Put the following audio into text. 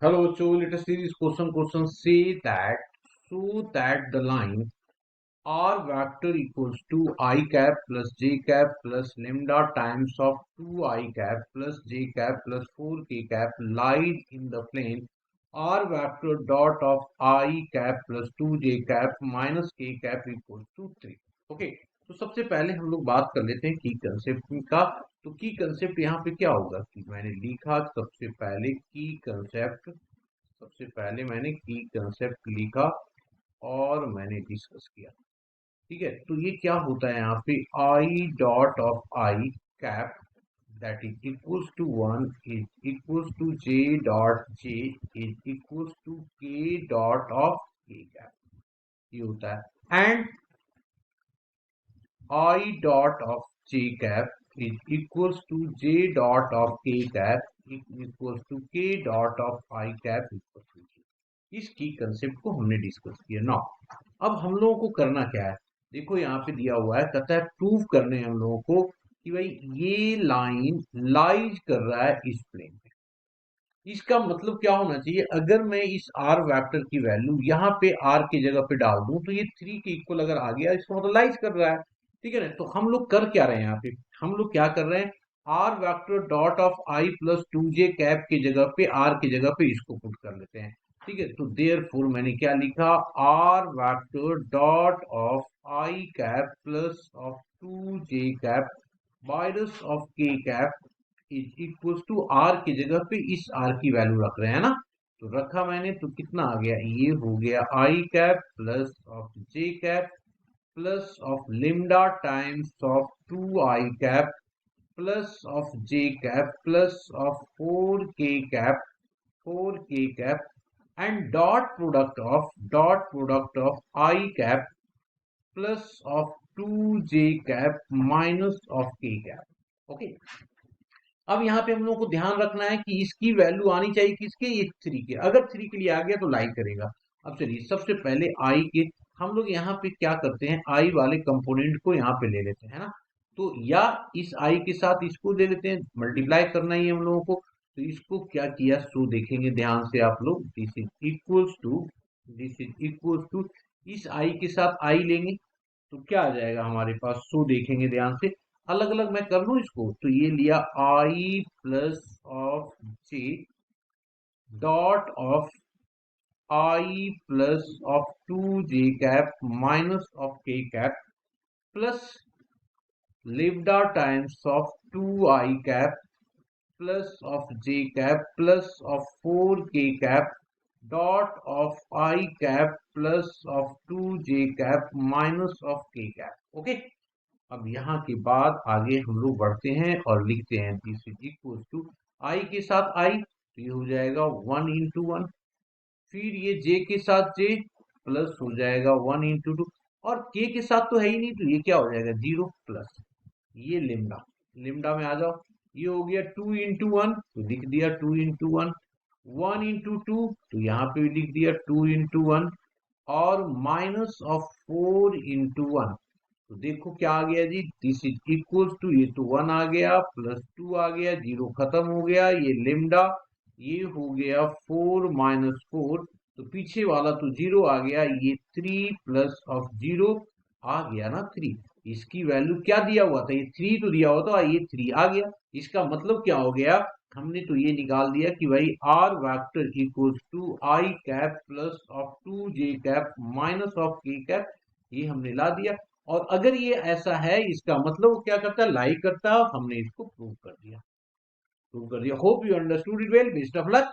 Hello, so let us see this question. Question say that so that the line r vector equals to I cap plus j cap plus lambda times of 2 I cap plus j cap plus 4k cap lies in the plane r vector dot of I cap plus 2j cap minus k cap equals to 3. Okay, तो सबसे पहले हम लोग बात कर लेते हैं की कंसेप्ट का। तो की कंसेप्ट यहाँ पे क्या होगा कि मैंने लिखा सबसे पहले मैंने की कंसेप्ट लिखा और मैंने डिस्कस किया। ठीक है, तो ये क्या होता है यहाँ पे I dot of I cap that is equals to 1 is equals to J dot J is equals to K dot of K cap, ये होता है। And I dot of j cap is equals to j dot of k cap equals to k dot of I cap equals to j। इसकी concept को हमने discuss किया ना। अब हम लोगों को करना क्या है, देखो यहाँ पे दिया हुआ है, कहता है प्रूव करने हम लोगों को कि भाई ये लाइन लाइज कर रहा है इस प्लेन में। इसका मतलब क्या होना चाहिए, अगर मैं इस आर वेक्टर की वैल्यू यहाँ पे आर की जगह पे डाल दूं तो ये 3 के इक्वल अगर आ गया, इसका मतलब लाइज कर रहा है। ठीक है ना, तो हम लोग कर क्या रहे हैं यहाँ पे, हम लोग क्या कर रहे हैं, R vector dot of I plus 2j cap की जगह पे आर की जगह पे इसको पुट कर लेते हैं। ठीक है, तो देयरफॉर मैंने क्या लिखा, R vector dot of I cap plus of 2j cap minus of K cap is equals to R की जगह पे इस आर की वैल्यू रख रहे हैं ना। तो रखा मैंने, तो कितना आ गया, ये हो गया I cap plus of J cap plus of lambda times of 2 I cap plus of J cap plus of 4k cap and dot product of I cap plus of 2j cap minus of K cap. Okay, अब यहाँ पे हम लोग को ध्यान रखना है कि इसकी वैल्यू आनी चाहिए किसके, ये 3 के। अगर 3 के लिए आ गया तो लाई करेगा। अब चलिए सबसे पहले आई के हम लोग यहाँ पे क्या करते हैं, आई वाले कंपोनेंट को यहाँ पे ले लेते हैं ना। तो या इस आई के साथ इसको ले लेते हैं, मल्टीप्लाई करना ही है हम लोगों को। तो इसको क्या किया, सो देखेंगे ध्यान से आप लोग, दिस इज इक्वल्स टू इस आई के साथ आई लेंगे तो क्या आ जाएगा हमारे पास, सो देखेंगे ध्यान से। अलग अलग मैं कर लूं इसको, तो ये लिया I plus of J dot of I plus of 2j cap minus of K cap plus lambda times of 2 I cap plus of J cap plus of 4k cap dot of I cap plus of 2j cap minus of K cap. Okay, अब यहाँ के बाद आगे हम लोग बढ़ते हैं और लिखते हैं दिस इज इक्वल टू आई के साथ आई, तो ये हो जाएगा 1 into 1, फिर ये जे के साथ जे प्लस हो जाएगा 1 into 2, और के साथ तो है ही नहीं तो ये क्या हो जाएगा 0 प्लस ये लिम्डा, लिम्डा में आ जाओ, ये हो गया 2 into 1 तो लिख दिया 2 into 1, 1 into 2 तो यहाँ पे लिख दिया 2 into 1, और माइनस ऑफ 4 into 1 तो देखो क्या आ गया जी, दिस इज इक्वल टू, ये तो 1 आ गया प्लस 2 आ गया, 0 खत्म हो गया, ये लिम्डा, ये हो गया 4 माइनस 4 तो पीछे वाला तो 0 आ गया, ये 3 प्लस ऑफ 0 आ गया ना 3। इसकी वैल्यू क्या दिया हुआ था, ये 3 तो दिया हुआ था, ये 3 आ गया। इसका मतलब क्या हो गया, हमने तो ये निकाल दिया कि भाई R vector equals to I cap plus of 2j cap minus of K cap, ये हमने ला दिया। और अगर ये ऐसा है इसका मतलब वो क्या करता है, लाई करता है, हमने इसको प्रूव कर दिया। Hope you understood it well, best of luck.